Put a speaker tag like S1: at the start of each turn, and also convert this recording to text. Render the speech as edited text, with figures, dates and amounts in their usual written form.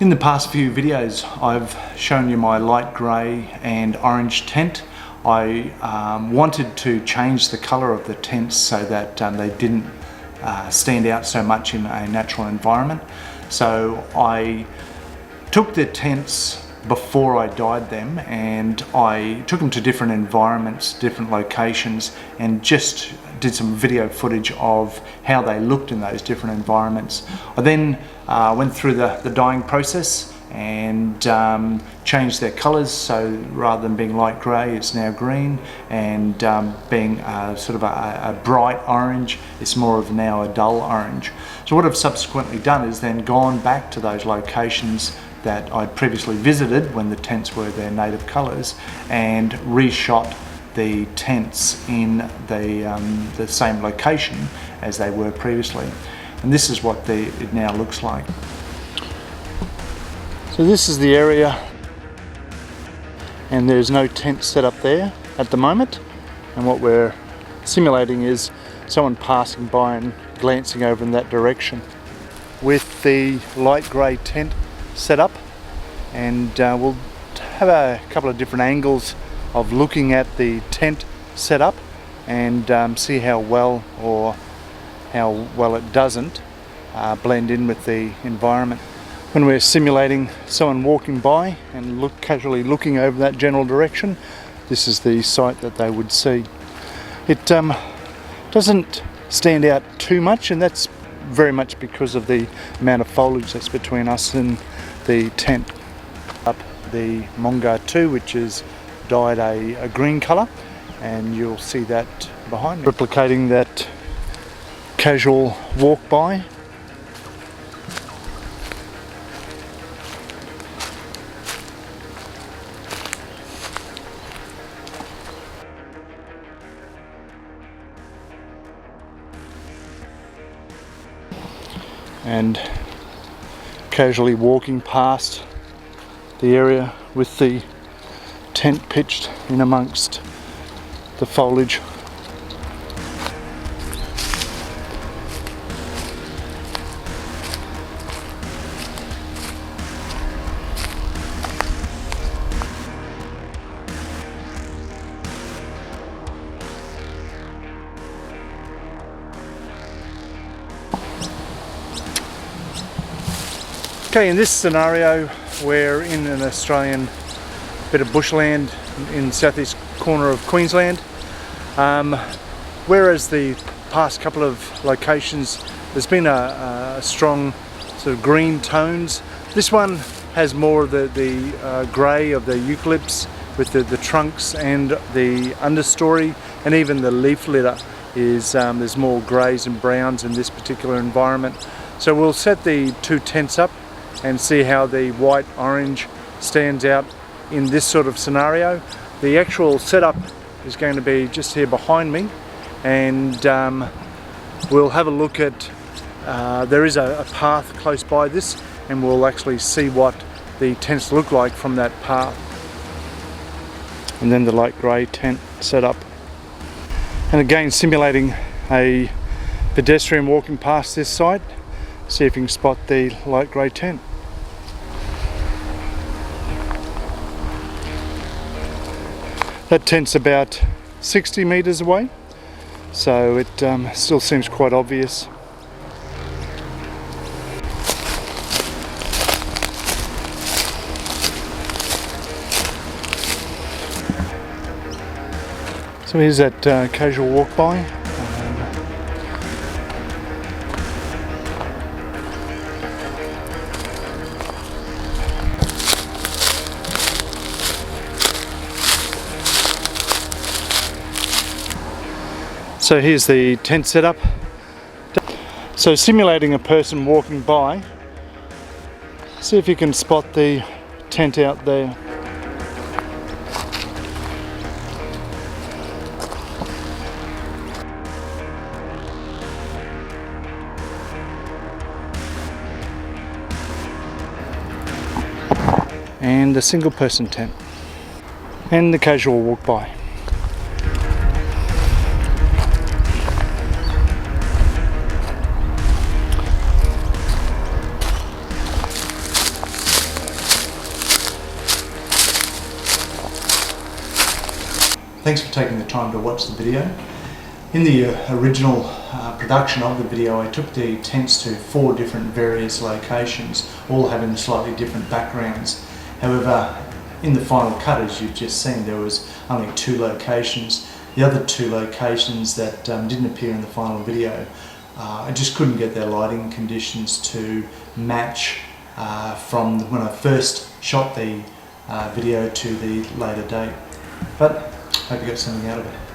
S1: In the past few videos I've shown you my light grey and orange tent. I wanted to change the colour of the tents so that they didn't stand out so much in a natural environment. So I took the tents before I dyed them and I took them to different environments, different locations, and just did some video footage of how they looked in those different environments. I then went through the dyeing process and changed their colours, so rather than being light grey it's now green, and being sort of a bright orange it's more of now a dull orange. So what I've subsequently done is then gone back to those locations that I'd previously visited when the tents were their native colours and reshot the tents in the same location as they were previously. And this is what it now looks like. So this is the area, and there's no tent set up there at the moment, and what we're simulating is someone passing by and glancing over in that direction. With the light grey tent set up, and we'll have a couple of different angles of looking at the tent setup and see how well or how well it doesn't blend in with the environment. When we're simulating someone walking by and casually looking over that general direction, this is the sight that they would see. It doesn't stand out too much, and that's very much because of the amount of foliage that's between us and the tent. Up the Monga 2, which is dyed a green colour, and you'll see that behind me. Replicating that casual walk by. And casually walking past the area with the tent pitched in amongst the foliage. Okay, in this scenario we're in an Australian bit of bushland in the southeast corner of Queensland. Whereas the past couple of locations there's been a strong sort of green tones, this one has more of the grey of the eucalypts with the trunks and the understory, and even the leaf litter is there's more greys and browns in this particular environment. So we'll set the two tents up and see how the white orange stands out in this sort of scenario. The actual setup is going to be just here behind me, and we'll have a look at there is a path close by this, and we'll actually see what the tents look like from that path. And then the light grey tent setup, and again simulating a pedestrian walking past this site. See if you can spot the light grey tent. That tent's about 60 metres away, so it still seems quite obvious. So here's that casual walk by. So here's the tent setup. So simulating a person walking by, see if you can spot the tent out there. And the single person tent. And the casual walk by. thanks for taking the time to watch the video. In the original production of the video, I took the tents to 4 different various locations, all having slightly different backgrounds. However, in the final cut, as you've just seen, there was only 2 locations. The other 2 locations that didn't appear in the final video, I just couldn't get their lighting conditions to match from when I first shot the video to the later date. But I hope you got something out of it.